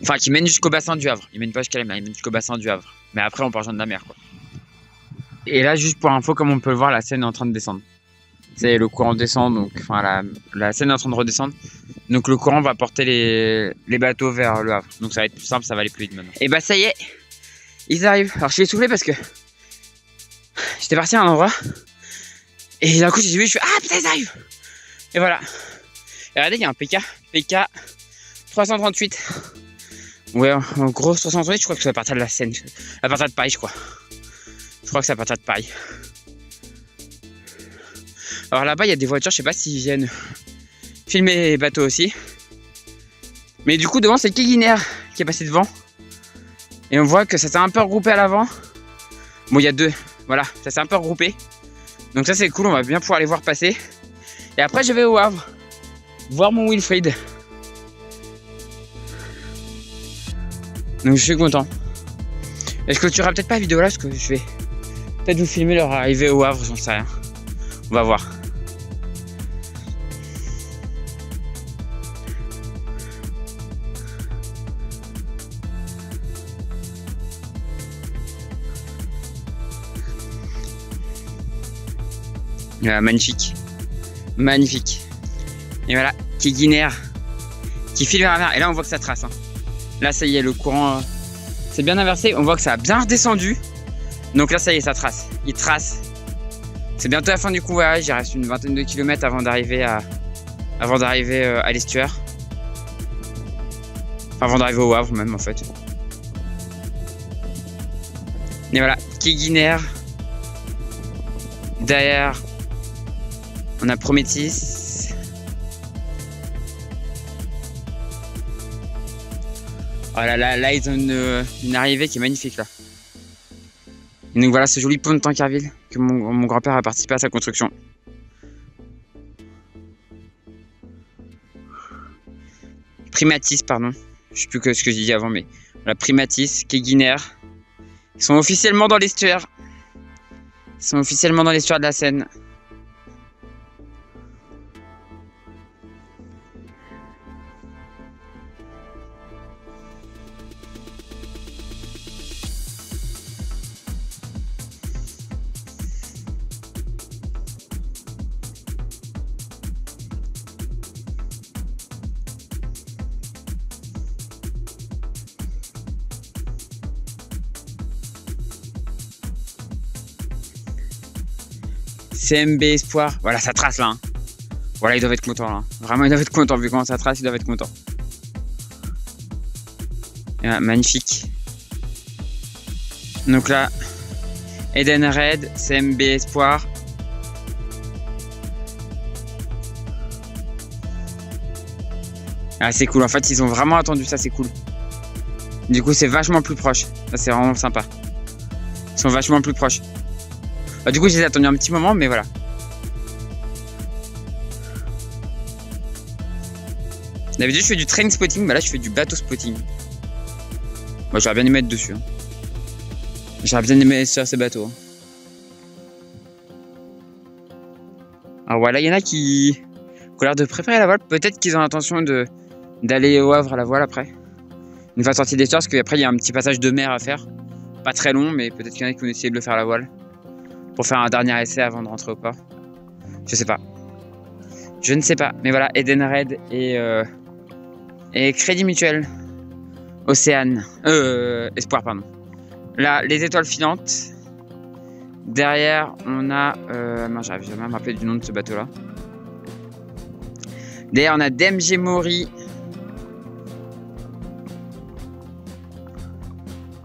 Enfin, qui mène jusqu'au bassin du Havre. Il mène pas jusqu'à la mer, il mène jusqu'au bassin du Havre. Mais après, on peut rejoindre la mer, quoi. Et là, juste pour info, comme on peut le voir, la Seine est en train de descendre. C'est le courant descend, donc enfin la Seine est en train de redescendre. Donc le courant va porter les bateaux vers le Havre. Donc ça va être plus simple, ça va aller plus vite maintenant. Et bah ça y est, ils arrivent. Alors je suis essoufflé parce que j'étais parti à un endroit et d'un coup j'ai vu, je fais ah putain ils arrivent. Et voilà. Et regardez, il y a un PK 338. Ouais, en gros 338, je crois que c'est à partir de la Seine, à partir de Paris, je crois. Je crois que c'est à partir de Paris. Alors là-bas, il y a des voitures, je sais pas s'ils viennent filmer les bateaux aussi. Mais du coup, devant, c'est Keguiner qui est passé devant. Et on voit que ça s'est un peu regroupé à l'avant. Bon, il y a deux, voilà, ça s'est un peu regroupé. Donc ça, c'est cool, on va bien pouvoir les voir passer. Et après, je vais au Havre, voir mon Wilfried. Donc je suis content. Et je clôturerai peut-être pas la vidéo là, parce que je vais peut-être vous filmer leur arrivée au Havre, j'en sais rien. On va voir. Magnifique. Magnifique. Et voilà, Keguiner qui file vers la mer. Et là, on voit que ça trace. Hein. Là, ça y est, le courant c'est bien inversé. On voit que ça a bien redescendu. Donc là, ça y est, ça trace. Il trace. C'est bientôt la fin du convoyage. Il reste une vingtaine de kilomètres avant d'arriver à l'estuaire. Enfin, avant d'arriver au Havre, même en fait. Et voilà, Keguiner. Derrière, on a Prométhis. Oh là, ils ont une arrivée qui est magnifique là. Et donc voilà ce joli pont de Tancarville que mon grand-père a participé à sa construction. Primatis, pardon. Je sais plus que ce que j'ai dit avant, mais voilà, Primatis, Keguiner. Ils sont officiellement dans l'estuaire. Ils sont officiellement dans l'estuaire de la Seine. CMB Espoir, voilà ça trace là. Hein. Voilà, ils doivent être contents là. Vraiment, ils doivent être contents vu comment ça trace, ils doivent être contents. Voilà, magnifique. Donc là, Edenred, CMB Espoir. Ah, c'est cool, en fait, ils ont vraiment attendu ça, c'est cool. Du coup, c'est vachement plus proche. Ça, c'est vraiment sympa. Ils sont vachement plus proches. Bah, du coup, je les ai attendus un petit moment, mais voilà. D'habitude, je fais du train spotting, bah là, je fais du bateau spotting. Moi, j'aurais bien aimé être dessus. Hein. J'aurais bien aimé être sur ces bateaux. Hein. Alors voilà, il y en a qui ont l'air de préférer la voile. Peut-être qu'ils ont l'intention d'aller au Havre à la voile après. Une fois sorti des stores, parce qu'après, il y a un petit passage de mer à faire. Pas très long, mais peut-être qu'il y en a qui vont essayer de le faire à la voile. Pour faire un dernier essai avant de rentrer au port. Je sais pas. Je ne sais pas. Mais voilà, Edenred et Crédit Mutuel. Océane. Espoir, pardon. Là, les étoiles filantes. Derrière, on a... j'arrive jamais à me rappeler du nom de ce bateau-là. Derrière, on a DMG Mori.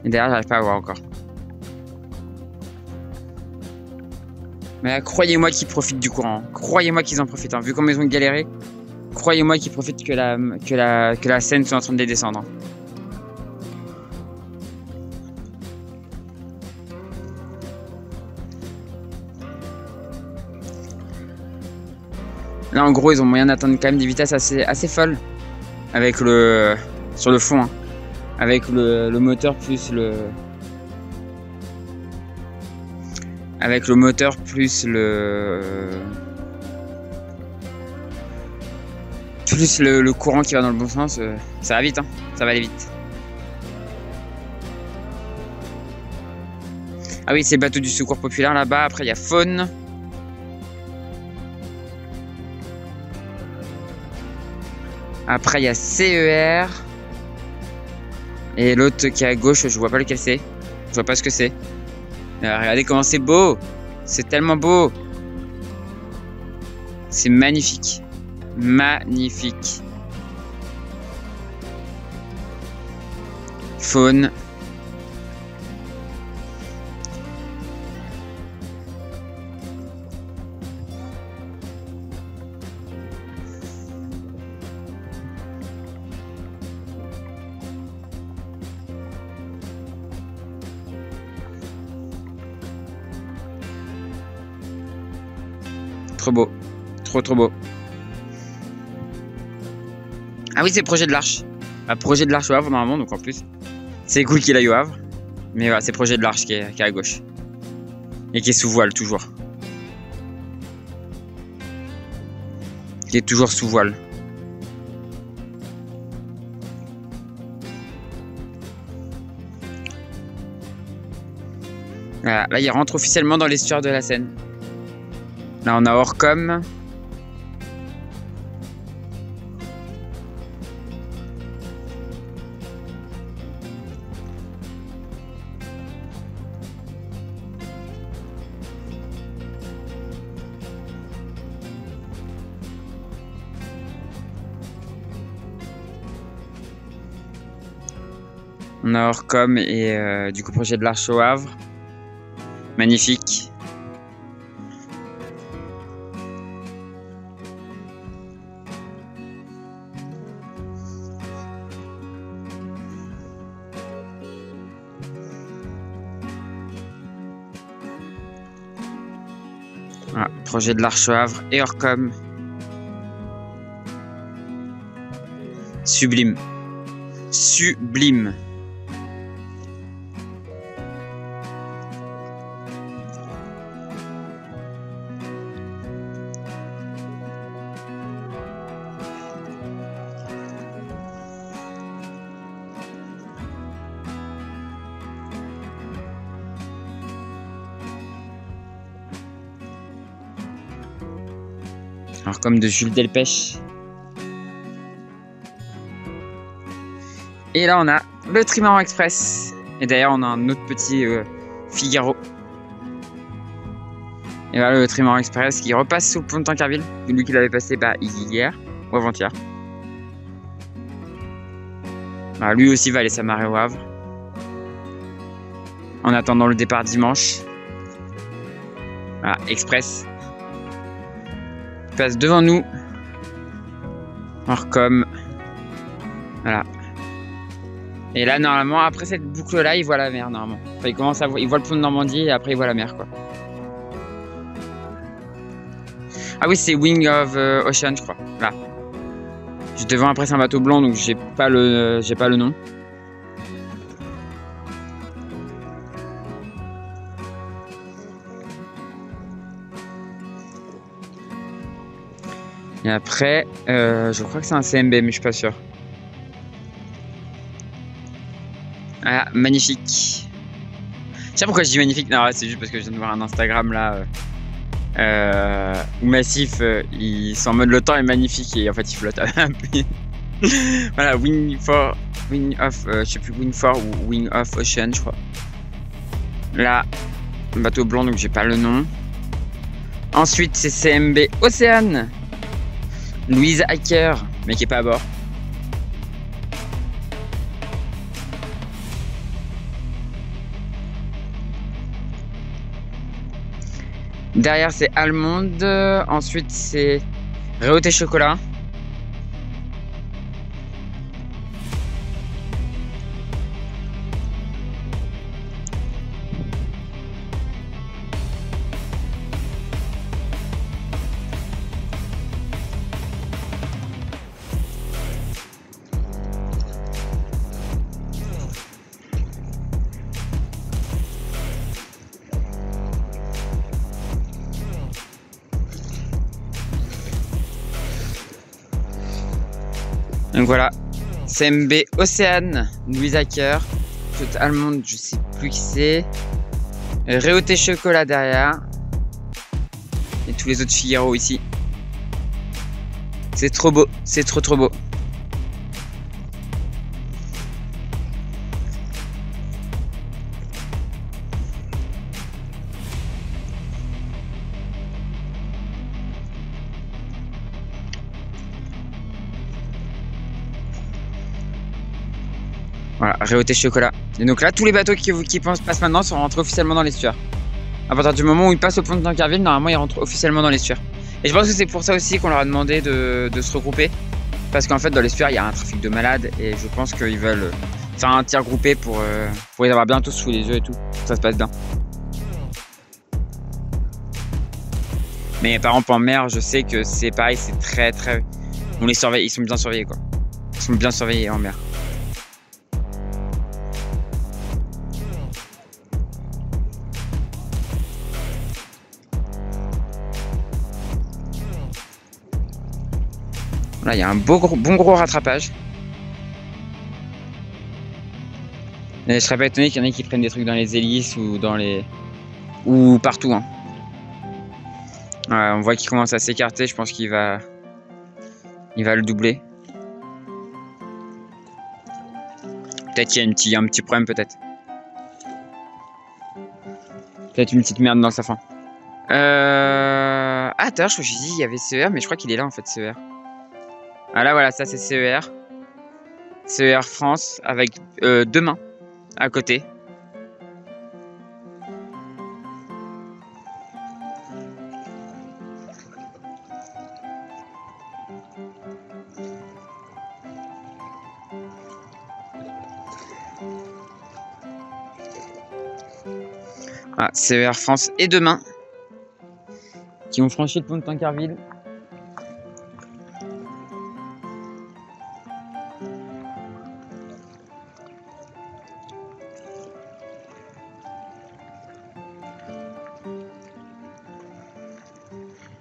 Et derrière, j'arrive pas à voir encore. Mais là, croyez-moi qu'ils profitent du courant. Croyez-moi qu'ils en profitent. Hein. Vu comme ils ont galéré, croyez-moi qu'ils profitent que la Seine soit en train de les descendre. Là, en gros, ils ont moyen d'atteindre quand même des vitesses assez folles avec sur le fond, hein, avec le moteur plus le courant qui va dans le bon sens. Ça va vite, hein, ça va aller vite. Ah oui, c'est bateau du secours populaire là-bas. Après, il y a Faune. Après, il y a CER. Et l'autre qui est à gauche, je vois pas lequel c'est. Je vois pas ce que c'est. Regardez comment c'est beau. C'est tellement beau. C'est magnifique. Magnifique. Faune. Trop beau. Trop beau. Ah oui, c'est Projet de l'Arche. Projet de l'Arche au Havre normalement, donc en plus. C'est cool qu'il aille au Havre. Mais voilà, c'est Projet de l'Arche qui est à gauche. Et qui est sous voile toujours. Qui est toujours sous voile. Voilà, là il rentre officiellement dans l'estuaire de la Seine. Là on a Orcom. On a Orcom et du coup Projet de l'Arche au Havre. Magnifique. Voilà, Projet de l'Arche au Havre et Orcom. Sublime. Sublime. Alors comme de Jules Delpech. Et là on a le Trimaran Express. Et d'ailleurs on a un autre petit Figaro. Et voilà le Trimaran Express qui repasse sous le pont de Tancarville. Lui qui l'avait passé hier ou avant-hier. Voilà, lui aussi va aller s'amarrer au Havre. En attendant le départ dimanche. Voilà, Express. Passe devant nous. Orcom. Voilà. Et là, normalement, après cette boucle-là, il voit la mer, normalement. Enfin, il commence à voir, il voit le pont de Normandie et après, il voit la mer, quoi. Ah oui, c'est Wing of Ocean, je crois. Là. Juste devant, après, c'est un bateau blanc, donc j'ai pas le nom. Et après, je crois que c'est un CMB, mais je suis pas sûr. Ah, magnifique. Tu sais pourquoi je dis magnifique? Non, c'est juste parce que je viens de voir un Instagram là où Massif ils sont en mode le temps est magnifique et en fait il flotte. Voilà, Wing of, je sais plus, Wing for ou Wing of Ocean, je crois. Là, un bateau blanc, donc j'ai pas le nom. Ensuite, c'est CMB Océane. Louise Hacker, mais qui est pas à bord. Derrière c'est Allemande, ensuite c'est Réauté Chocolat. Donc voilà, CMB Océane, Louise Hacker, Allemande, je sais plus qui c'est. Réauté Chocolat derrière. Et tous les autres Figaro ici. C'est trop beau. C'est trop beau. Voilà, Réauté Chocolat. Et donc là, tous les bateaux qui passent maintenant sont rentrés officiellement dans l'estuaire. À partir du moment où ils passent au pont de Tancarville, normalement ils rentrent officiellement dans l'estuaire. Et je pense que c'est pour ça aussi qu'on leur a demandé de se regrouper. Parce qu'en fait dans l'estuaire il y a un trafic de malades et je pense qu'ils veulent faire un tir groupé pour les avoir bientôt sous les yeux et tout. Ça se passe bien. Mais par exemple en mer, je sais que c'est pareil, c'est très... On les surveille, ils sont bien surveillés quoi. Ils sont bien surveillés en mer. Là, il y a un bon gros rattrapage. Et je serais pas étonné qu'il y en ait qui prennent des trucs dans les hélices ou dans les... ou partout. Hein. Ouais, on voit qu'il commence à s'écarter, je pense qu'il va... il va le doubler. Peut-être qu'il y a un petit problème, peut-être. Peut-être une petite merde dans le safran. Ah, d'ailleurs, je me suis dit, il y avait CER, mais je crois qu'il est là, en fait, CER. Ah là, voilà, ça, c'est CER. CER France, avec 2 mains à côté. Ah, CER France et 2 mains qui ont franchi le pont de Tancarville.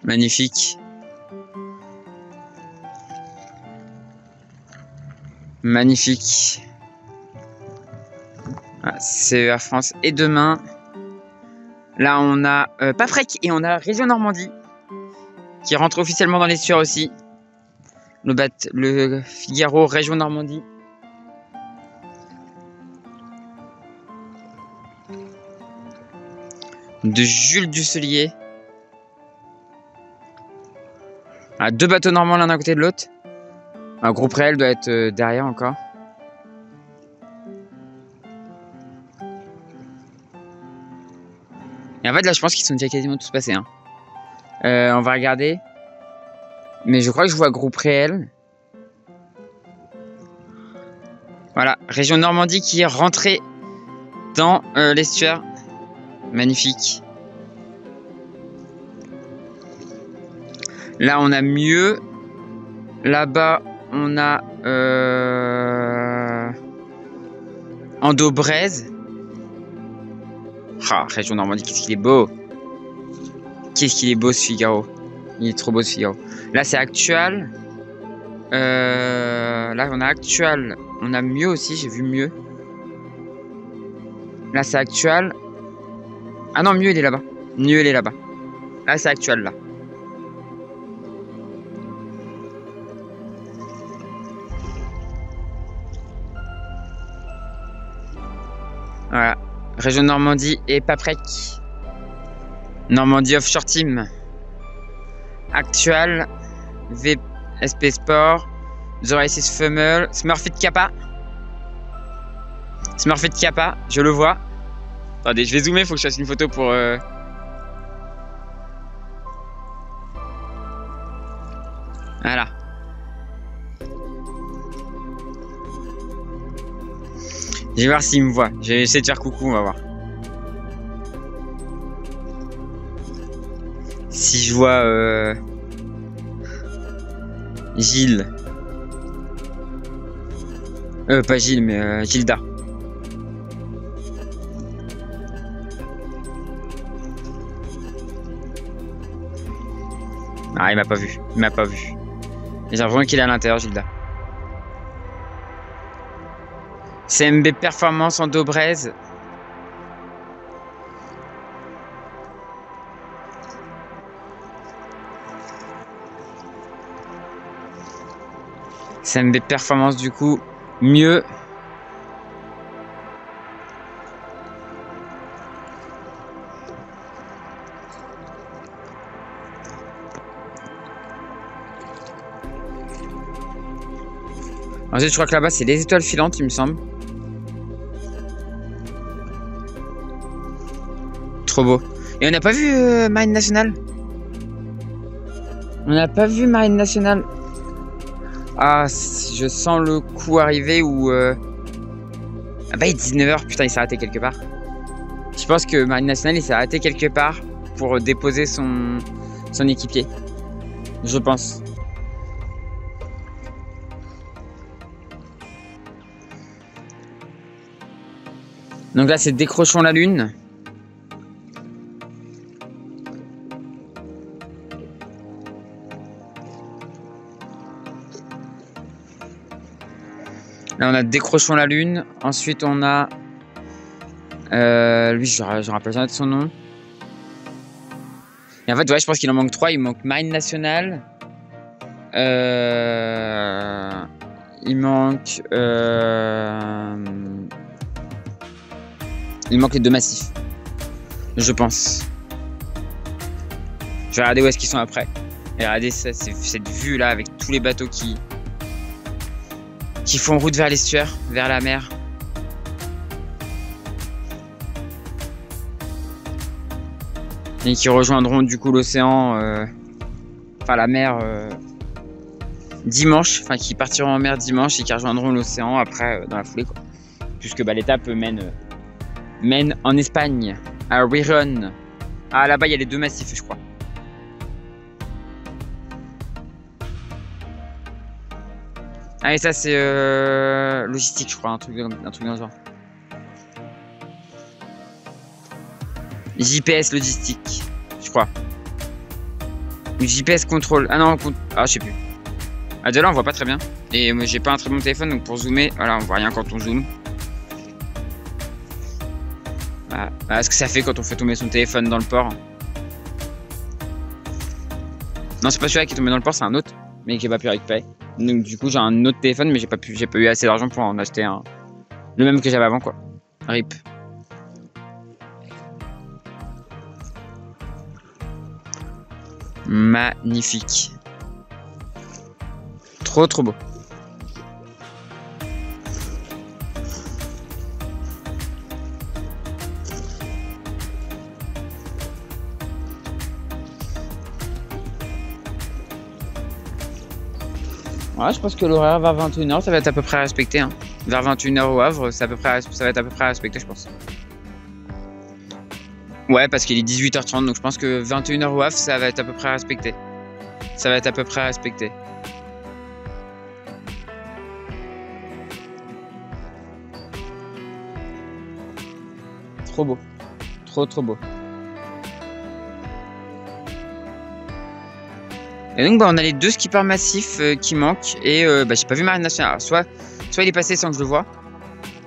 Magnifique. Magnifique. Ah, CER France et 2 mains. Là, on a Paprec et on a Région Normandie qui rentre officiellement dans l'estuaire aussi. Le Figaro Région Normandie. De Jules Dusselier. Ah, 2 bateaux normands l'un à côté de l'autre. Un groupe réel doit être derrière encore. Et en fait là je pense qu'ils sont déjà quasiment tous passés. Hein. On va regarder. Mais je crois que je vois groupe réel. Voilà, Région Normandie qui est rentrée dans l'estuaire. Magnifique. Là on a mieux. Là-bas on a Ando-Braise. Ah, Région Normandie, qu'est-ce qu'il est beau. Qu'est-ce qu'il est beau ce Figaro. Il est trop beau ce Figaro. Là c'est Actual. Là on a Actual. On a mieux aussi, j'ai vu mieux. Là c'est Actual. Ah non, mieux il est là-bas. Mieux il est là-bas. Là c'est Actual là. Voilà. Région Normandie et Paprec. Normandie Offshore Team. Actual. VSP Sport. The Races Fummel. Smurfit Kappa. Smurfit Kappa, je le vois. Attendez, je vais zoomer, faut que je fasse une photo pour... Voilà. Je vais voir s'il me voit. Je vais essayer de faire coucou, on va voir. Si je vois Gilles. Pas Gilles, mais Gilda. Ah, il m'a pas vu. Il m'a pas vu. J'ai l'impression qu'il est à l'intérieur, Gilda. CMB Performance Ando-Braise. SMB Performance du coup, mieux. Ensuite, je crois que là-bas, c'est les étoiles filantes, il me semble. Trop beau. Et on n'a pas vu Marine Nationale? On n'a pas vu Marine Nationale. Ah, je sens le coup arriver où... Ah bah, il est 19h, putain, il s'est arrêté quelque part. Je pense que Marine Nationale, il s'est arrêté quelque part pour déposer son équipier. Je pense. Donc là, c'est Décrochons la Lune. Là, on a Décrochons la Lune. Ensuite, on a... lui, je rappelle jamais de son nom. Et en fait, ouais, je pense qu'il en manque 3. Il manque Marine Nationale. Il manque... Il manque les 2 massifs. Je pense. Je vais regarder où est-ce qu'ils sont après. Et regardez ça, cette vue là avec tous les bateaux qui font route vers l'estuaire, vers la mer. Et qui rejoindront du coup l'océan, enfin la mer dimanche, enfin qui partiront en mer dimanche et qui rejoindront l'océan après dans la foulée quoi. Puisque bah, l'étape mène en Espagne, à Riron. Ah là-bas il y a les 2 massifs je crois. Ah et ça c'est logistique je crois, un truc dans le genre. JPS logistique, je crois. Ou JPS contrôle. Ah non, ah je sais plus. Ah de là on voit pas très bien. Et moi j'ai pas un très bon téléphone donc pour zoomer, voilà on voit rien quand on zoome. Voilà ce que ça fait quand on fait tomber son téléphone dans le port. Non c'est pas celui-là qui est tombé dans le port, c'est un autre, mais qui n'a pas pu récupérer. Donc du coup j'ai un autre téléphone mais j'ai pas eu assez d'argent pour en acheter un. Le même que j'avais avant quoi. RIP. Magnifique. Trop beau. Ouais, je pense que l'horaire vers 21h, ça va être à peu près respecté. Hein. Vers 21h au Havre, ça va être à peu près respecté, je pense. Ouais, parce qu'il est 18h30, donc je pense que 21h au Havre, ça va être à peu près respecté. Ça va être à peu près respecté. Trop beau. Trop beau. Et donc bah, on a les 2 skippers massifs qui manquent. Et bah, j'ai pas vu Marine Nationale. Alors, soit il est passé sans que je le vois.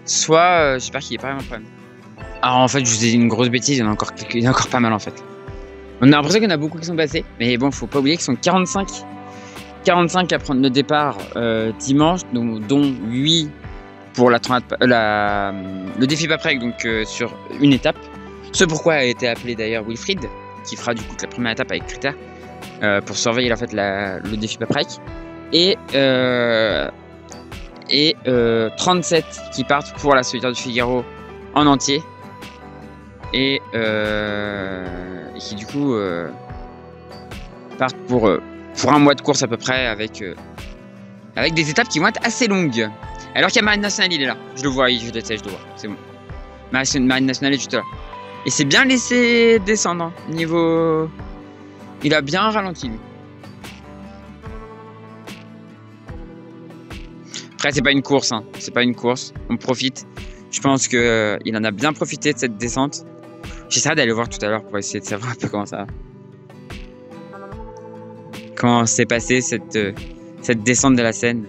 Soit j'espère qu'il est pas vraiment problème. Alors en fait je vous ai dit une grosse bêtise, il y en a encore pas mal en fait. On a l'impression qu'il y en a beaucoup qui sont passés. Mais bon, faut pas oublier qu'ils sont 45 à prendre le départ dimanche, dont 8 pour le défi Paprec, donc sur une étape. Ce pourquoi a été appelé d'ailleurs Wilfried, qui fera du coup la première étape avec Critère, pour surveiller en fait le défi Paprec. Et 37 qui partent pour la Solitaire du Figaro en entier. Et qui du coup partent pour un mois de course à peu près avec des étapes qui vont être assez longues. Alors qu'il y a Marine Nationale, il est là. Je le vois, je le vois, c'est bon. Marine Nationale est juste là. Et c'est bien laissé descendre. Hein. Niveau... Il a bien ralenti lui. Après c'est pas une course, hein. C'est pas une course. On profite. Je pense que il en a bien profité de cette descente. J'essaierai d'aller voir tout à l'heure pour essayer de savoir un peu comment s'est passée cette descente de la Seine.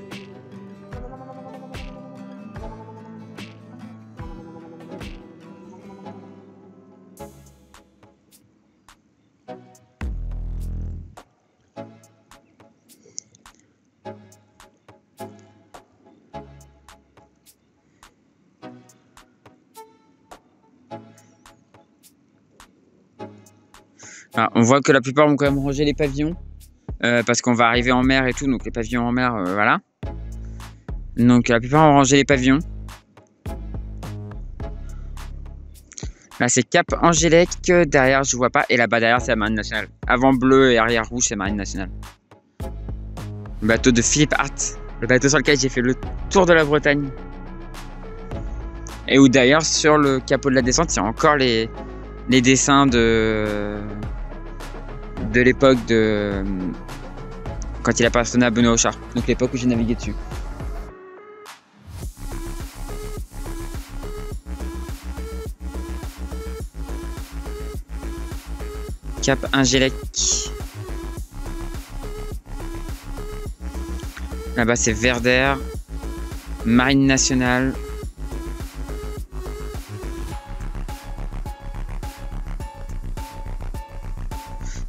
Alors, on voit que la plupart ont quand même rangé les pavillons. Parce qu'on va arriver en mer et tout, donc les pavillons en mer, voilà. Donc la plupart ont rangé les pavillons. Là c'est Cap Angélec, derrière je vois pas, et là-bas derrière c'est la Marine Nationale. Avant bleu et arrière rouge c'est Marine Nationale. Le bateau de Philippe Hart, le bateau sur lequel j'ai fait le tour de la Bretagne. Et où d'ailleurs sur le capot de la descente il y a encore les dessins de l'époque de quand il appartenait à Benoît Auchard, donc l'époque où j'ai navigué dessus. Cap Angélec. Là-bas c'est Verdère, Marine Nationale.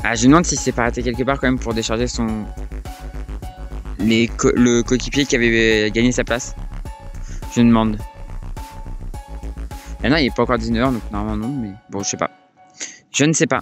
Ah, je me demande si c'est pas arrêté quelque part quand même pour décharger le coéquipier qui avait gagné sa place. Je me demande. Ah non, il est pas encore 19h, donc normalement non, mais bon, je sais pas. Je ne sais pas.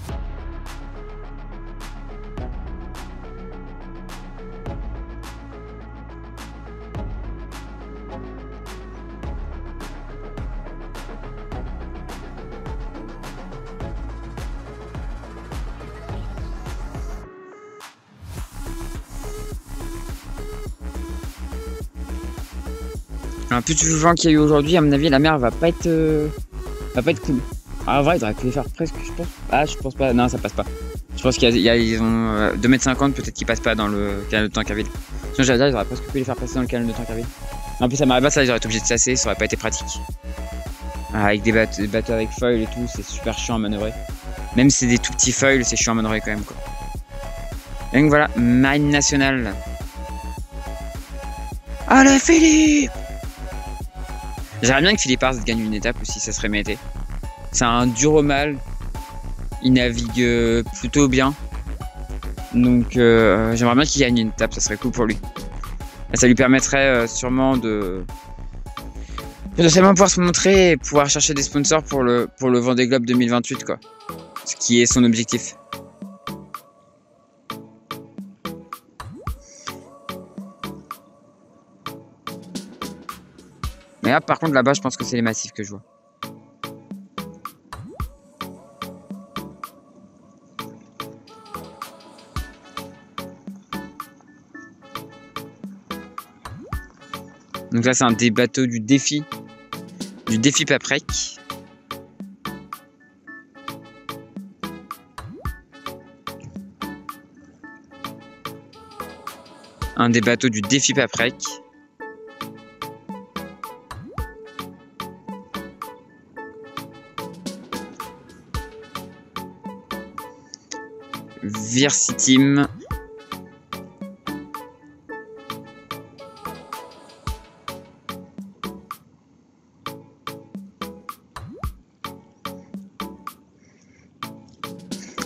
Un peu du vent qu'il y a eu aujourd'hui, à mon avis, la mer va pas être cool. Ah, en vrai, il devrait les faire presque, je pense. Ah, je pense pas. Non, ça passe pas. Je pense qu'ils ont 2,50 m, peut-être qu'ils passent pas dans le canal de Tancarville. Sinon, j'allais dire, ils auraient presque pu les faire passer dans le canal de Tancarville. En plus, à marée basse, là, ils auraient été obligés de sasser, ça aurait pas été pratique. Ah, avec des bateaux avec foil et tout, c'est super chiant à manœuvrer. Même si c'est des tout petits foils, c'est chiant à manœuvrer quand même, quoi. Et donc voilà, Marine Nationale. Allez, Philippe! J'aimerais bien que Philippe Hart gagne une étape aussi, ça serait mérité. C'est un dur au mal. Il navigue plutôt bien. Donc j'aimerais bien qu'il gagne une étape, ça serait cool pour lui. Et ça lui permettrait sûrement de seulement pouvoir se montrer et pouvoir chercher des sponsors pour le Vendée Globe 2028, quoi. Ce qui est son objectif. Mais là, par contre, là-bas, je pense que c'est les massifs que je vois. Donc là, c'est un des bateaux du défi Paprec. Un des bateaux du défi Paprec. Versitim.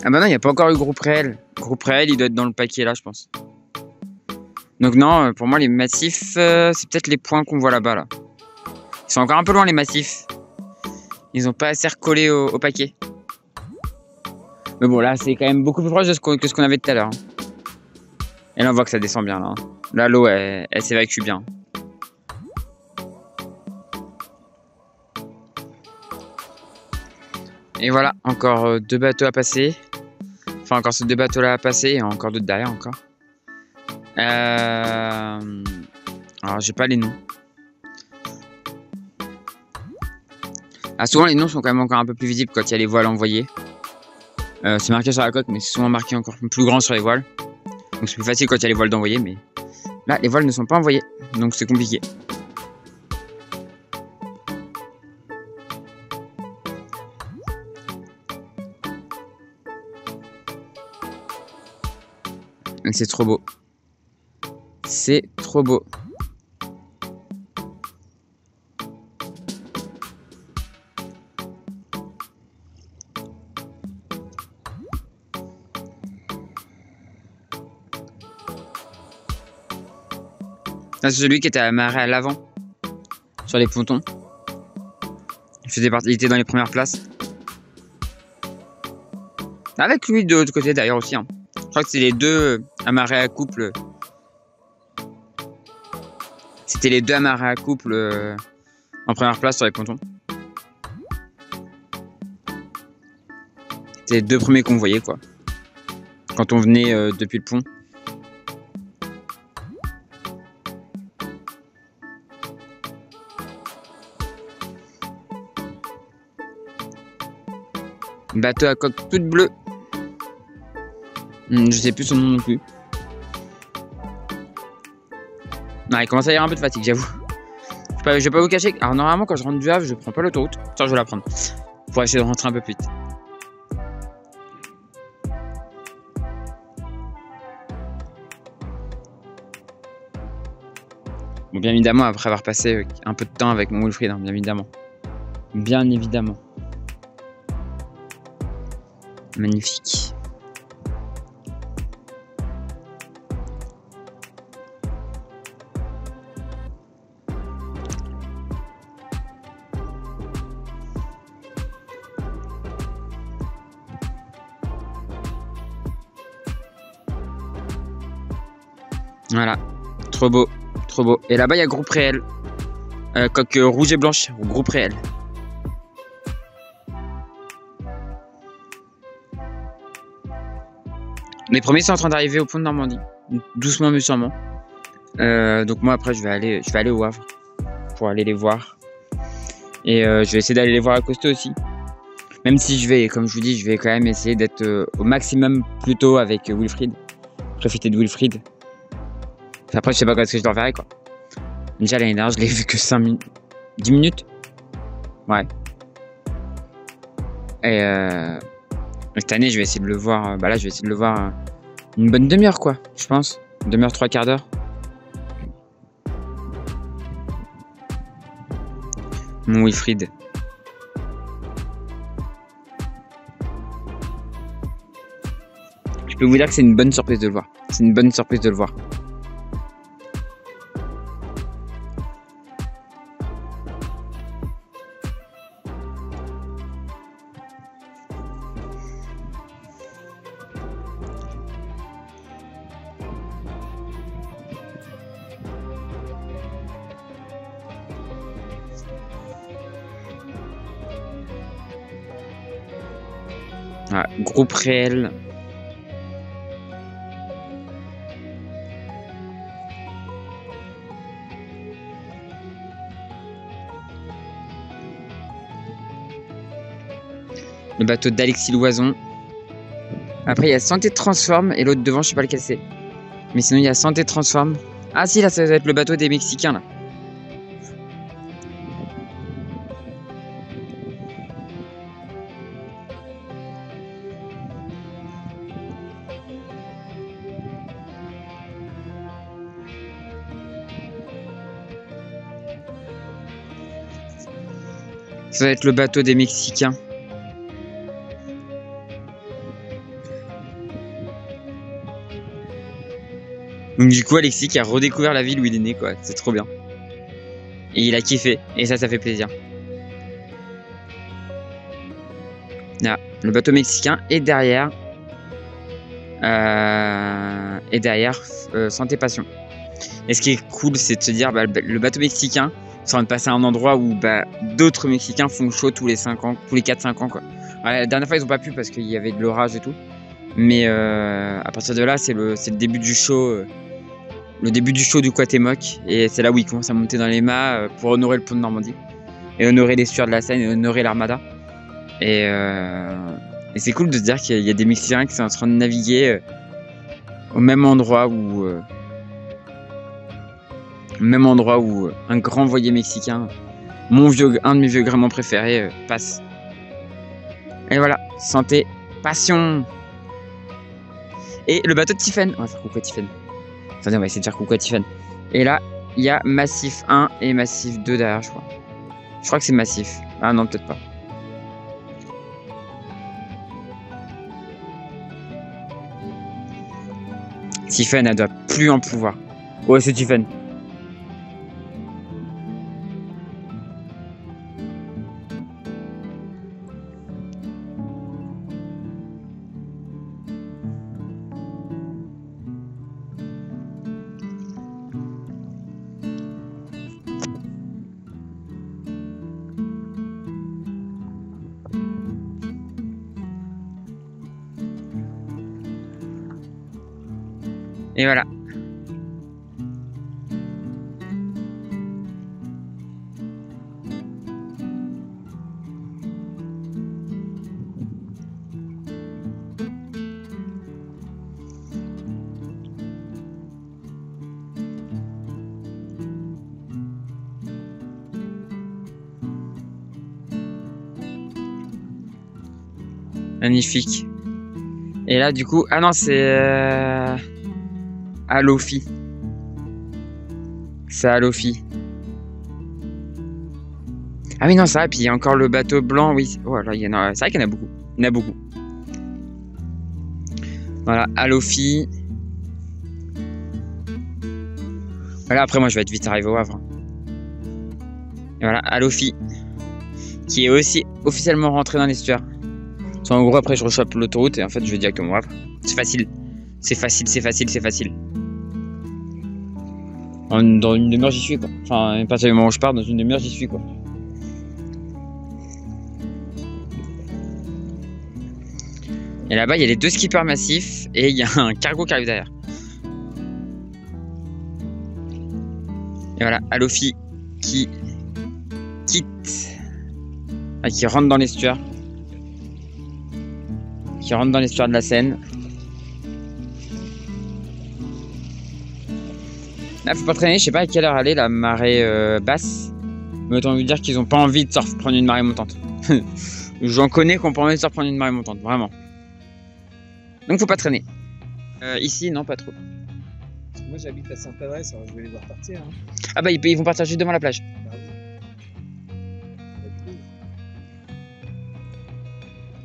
Ah bah non, il n'y a pas encore eu Groupe Réel. Groupe Réel, il doit être dans le paquet là, je pense. Donc non, pour moi, les massifs, c'est peut-être les points qu'on voit là-bas, là. Ils sont encore un peu loin, les massifs. Ils n'ont pas assez recollé au paquet. Mais bon, là, c'est quand même beaucoup plus proche de que ce qu'on avait tout à l'heure. Et là, on voit que ça descend bien, là. Là, l'eau, elle s'évacue bien. Et voilà, encore 2 bateaux à passer. Enfin, encore ces 2 bateaux-là à passer, et encore d'autres derrière, encore. Alors, j'ai pas les noms. Ah, souvent, les noms sont quand même encore un peu plus visibles quand il y a les voiles envoyées. C'est marqué sur la coque, mais c'est souvent marqué encore plus grand sur les voiles. Donc c'est plus facile quand il y a les voiles d'envoyer, mais là, les voiles ne sont pas envoyées, donc c'est compliqué. C'est trop beau. C'est trop beau. C'est celui qui était amarré à l'avant, sur les pontons. Il était dans les premières places. Avec lui de l'autre côté d'ailleurs aussi. Hein. Je crois que c'est les deux amarrés à couple. C'était les deux amarrés à couple en première place sur les pontons. C'était les deux premiers qu'on voyait quoi. Quand on venait depuis le pont. Bateau à coque toute bleue. Je sais plus son nom non plus. Non, il commence à y avoir un peu de fatigue, j'avoue. Je vais pas vous cacher. Alors normalement quand je rentre du Havre, je prends pas l'autoroute. Ça je vais la prendre. Pour essayer de rentrer un peu plus vite. Bon, bien évidemment, après avoir passé un peu de temps avec mon Wilfried, hein, bien évidemment. Bien évidemment. Magnifique. Voilà, trop beau, trop beau. Et là-bas, il y a groupe réel. Coque rouge et blanche, groupe réel. Les premiers sont en train d'arriver au pont de Normandie, doucement mais sûrement. Donc moi après, je vais aller au Havre pour aller les voir. Et je vais essayer d'aller les voir à Costa aussi. Même si je vais, comme je vous dis, je vais quand même essayer d'être au maximum plus tôt avec Wilfried. Profiter de Wilfried. Après, je sais pas quand est-ce que je le reverrai, quoi. Déjà, l'année dernière, je l'ai vu que 5 minutes. 10 minutes. Ouais. Et cette année, je vais essayer de le voir. Bah là, je vais essayer de le voir une bonne demi-heure, quoi. Je pense. Une demi-heure, 3/4 d'heure. Mon Wilfried. Je peux vous dire que c'est une bonne surprise de le voir. C'est une bonne surprise de le voir. Voilà, groupe réel. Le bateau d'Alexis Loison. Après, il y a Santé Transform et l'autre devant, je sais pas lequel c'est. Mais sinon, il y a Santé Transform. Ah si, là, ça va être le bateau des Mexicains, là. Ça va être le bateau des Mexicains. Donc du coup, Alexis qui a redécouvert la ville où il est né, quoi. C'est trop bien. Et il a kiffé. Et ça fait plaisir. Là, le bateau mexicain est derrière. Santé Passion. Et ce qui est cool, c'est de se dire, bah, le bateau mexicain, c'est de passer à un endroit où bah, d'autres Mexicains font chaud tous les 5 ans, tous les 4-5 ans, quoi. Ouais, la dernière fois, ils ont pas pu parce qu'il y avait de l'orage et tout. Mais à partir de là, c'est le début du show. Le début du show du Cuauhtémoc. Et c'est là où ils commencent à monter dans les mâts pour honorer le pont de Normandie. Et honorer les sueurs de la Seine et honorer l'Armada. Et c'est cool de se dire qu'il y a des Mexicains qui sont en train de naviguer au même endroit où un grand voilier mexicain, un de mes vieux gréments préférés, passe. Et voilà, Santé, Passion. Et le bateau de Tiffen. On va faire coucou à Tiffen. Attendez, on va essayer de faire coucou à Tiffen. Et là, il y a Massif 1 et Massif 2 derrière, je crois. Je crois que c'est Massif. Ah non, peut-être pas. Tiffen, elle doit plus en pouvoir. Ouais, c'est Tiffen. Et voilà. Magnifique. Et là, du coup, ah non, c'est Alofi. C'est Alofi. Ah oui, non, ça va. Puis il y a encore le bateau blanc. Oui, voilà, il y en a. C'est vrai qu'il y en a beaucoup. Il y en a beaucoup. Voilà, Alofi. Voilà, après, moi, je vais être vite arrivé au Havre. Et voilà, Alofi. Qui est aussi officiellement rentré dans l'estuaire. En gros, après, je rechoppe l'autoroute et en fait, je vais directement au Havre. C'est facile. C'est facile, c'est facile, c'est facile. Dans une demi-heure, j'y suis, quoi. Enfin, à partir du moment où je pars, dans une demi-heure, j'y suis, quoi. Et là-bas, il y a les 2 skippers massifs et il y a un cargo qui arrive derrière. Et voilà, Alofi qui quitte, qui rentre dans l'estuaire. Qui rentre dans l'estuaire de la Seine. Là, faut pas traîner, je sais pas à quelle heure aller la marée basse. Mais autant vous dire qu'ils ont pas envie de se reprendre une marée montante. J'en connais qui ont pas envie de se reprendre une marée montante, vraiment. Donc faut pas traîner. Ici, non, pas trop. Moi j'habite à Sainte-Adresse, alors je vais les voir partir. Hein. Ah bah ils vont partir juste devant la plage. Bah oui.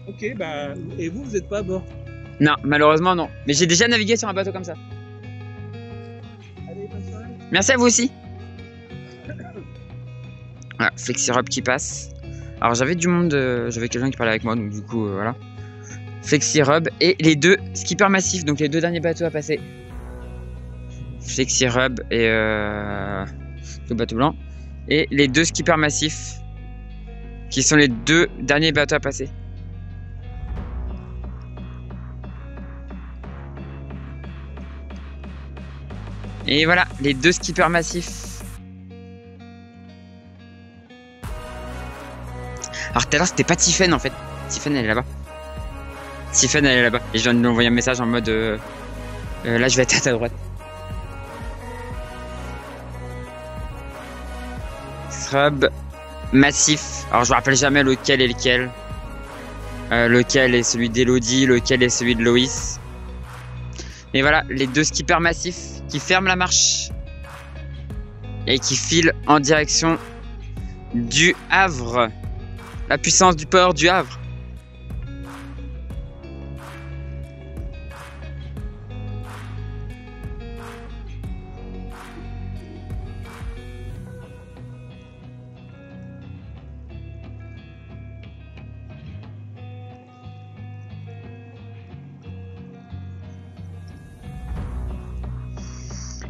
Ok, bah, et vous êtes pas à bord? Non, malheureusement non. Mais j'ai déjà navigué sur un bateau comme ça. Allez, bonne soirée. Merci à vous aussi. Voilà, FlexiRub qui passe. Alors j'avais du monde, j'avais quelqu'un qui parlait avec moi, donc du coup voilà. FlexiRub et les 2 skippers massifs, donc les 2 derniers bateaux à passer. FlexiRub et le bateau blanc. Et les 2 skippers massifs qui sont les 2 derniers bateaux à passer. Et voilà, les 2 skippers massifs. Alors tout à l'heure c'était pas Tiffen en fait. Tiffen elle est là-bas. Tiffen elle est là-bas. Et je viens de lui envoyer un message en mode là je vais être à ta droite. Srub massif. Alors je me rappelle jamais lequel est lequel. Lequel est celui d'Elodie, lequel est celui de Loïs. Et voilà, les 2 skippers massifs qui ferment la marche et qui filent en direction du Havre. La puissance du port du Havre.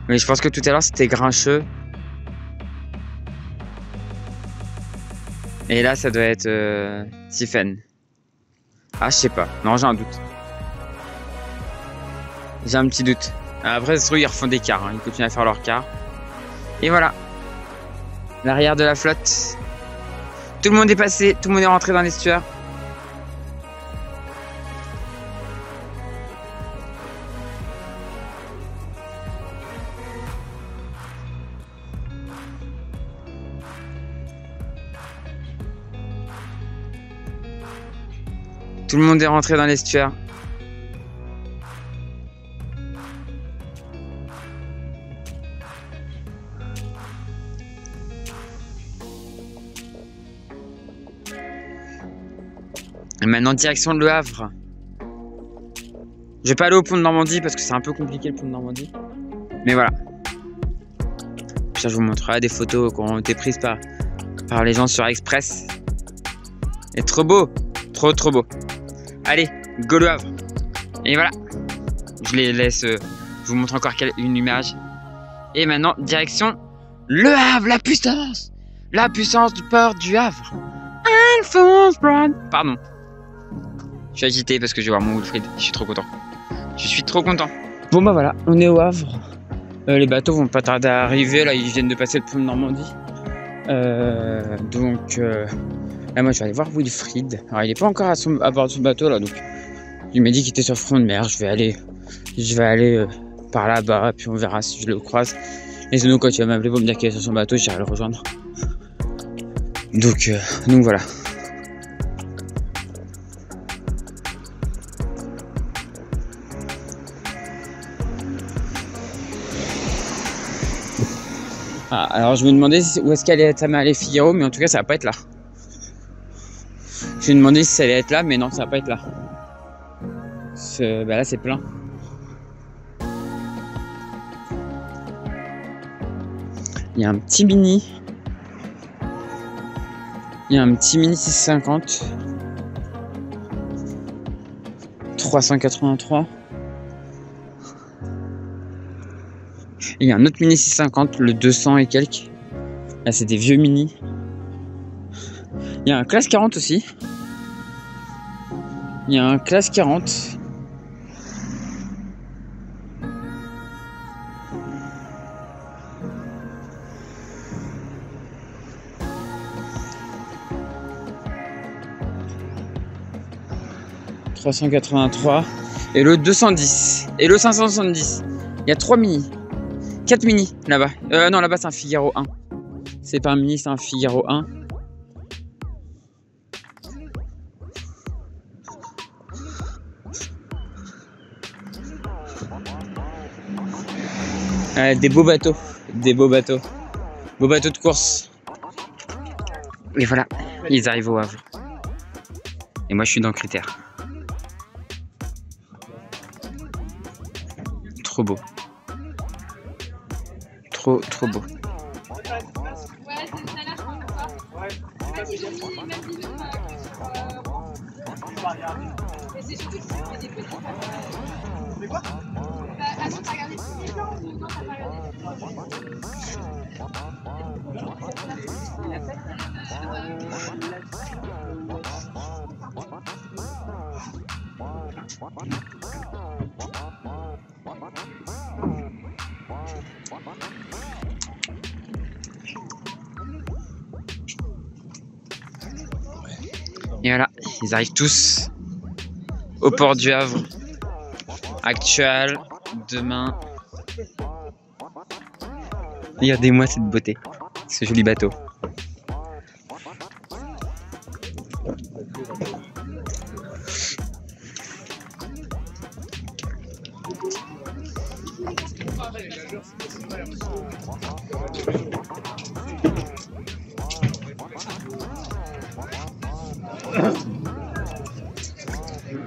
Mais je pense que tout à l'heure c'était Grincheux. Et là ça doit être Tiffen. Ah je sais pas. Non j'ai un doute. J'ai un petit doute. Après ça se trouve ils refont des quarts. Hein. Ils continuent à faire leurs quarts. Et voilà. L'arrière de la flotte. Tout le monde est passé. Tout le monde est rentré dans l'estuaire. Tout le monde est rentré dans l'estuaire. Et maintenant direction Le Havre. Je vais pas aller au pont de Normandie parce que c'est un peu compliqué le pont de Normandie. Mais voilà. Ça je vous montrerai des photos qui ont été prises par les gens sur Express. Et trop beau. Trop beau. Allez, go Le Havre. Et voilà. Je les laisse. Je vous montre encore une image. Et maintenant, direction Le Havre, la puissance. La puissance du port du Havre. Alphonse Brown. Pardon. Je suis agité parce que je vais voir mon Wilfried. Je suis trop content. Je suis trop content. Bon bah voilà, on est au Havre. Les bateaux vont pas tarder à arriver. Là, ils viennent de passer le pont de Normandie. Donc là, moi, je vais aller voir Wilfried. Alors, il est pas encore à bord de son bateau là, donc il m'a dit qu'il était sur front de mer. Je vais aller par là-bas, puis on verra si je le croise. Et sinon, quand il va m'appeler pour me dire qu'il est sur son bateau, j'irai le rejoindre. Donc voilà. Ah, alors je me demandais où est-ce qu'elle allait aller Figaro, mais en tout cas ça va pas être là. Je me demandais si ça allait être là, mais non, ça va pas être là. Bah là c'est plein. Il y a un petit mini. Il y a un petit mini 650. 383. Et il y a un autre mini 650, le 200 et quelques. Là, c'est des vieux mini. Il y a un classe 40 aussi. Il y a un classe 40. « 383 et le 210 et le 570. Il y a 3 mini. 4 mini là-bas. Non, là-bas c'est un Figaro 1. C'est pas un mini, c'est un Figaro 1. Des beaux bateaux. Beaux bateaux de course. Et voilà, ils arrivent au Havre. Et moi je suis dans le critère. Trop beau. Trop beau. Et voilà, ils arrivent tous au port du Havre. Actuel, demain. Regardez-moi cette beauté, ce joli bateau.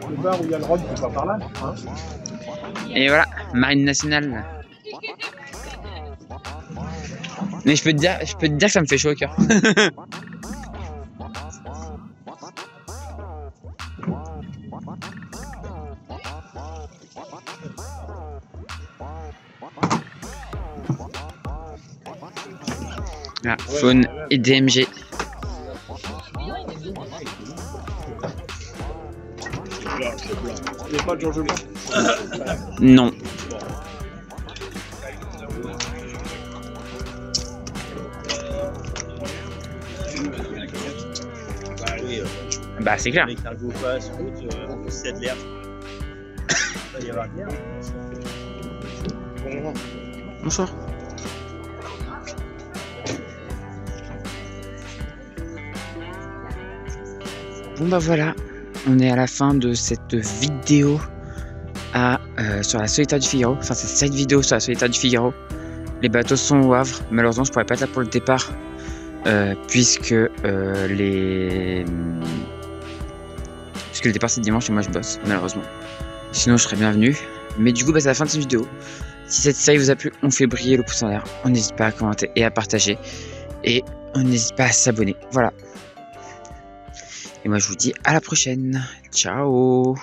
Le bar où il y a le rhum, c'est pas par là, hein. Et voilà, Marine Nationale. Mais je peux te dire que ça me fait chaud au cœur. Ah, Faune et DMG. Il n'y a pas de Georges Blanc. Non. Bah c'est clair. Avec un go pass route, s'il y a de l'air, il va y avoir de l'air. Bonsoir. Bon bah voilà, on est à la fin de cette vidéo sur la Solitaire du Figaro. Enfin c'est cette vidéo sur la Solitaire du Figaro. Les bateaux sont au Havre. Malheureusement je pourrais pas être là pour le départ. Puisque le départ c'est dimanche et moi je bosse malheureusement. Sinon je serais bienvenu. Mais du coup bah, c'est la fin de cette vidéo. Si cette série vous a plu, on fait briller le pouce en l'air. On n'hésite pas à commenter et à partager. Et on n'hésite pas à s'abonner. Voilà. Et moi je vous dis à la prochaine. Ciao.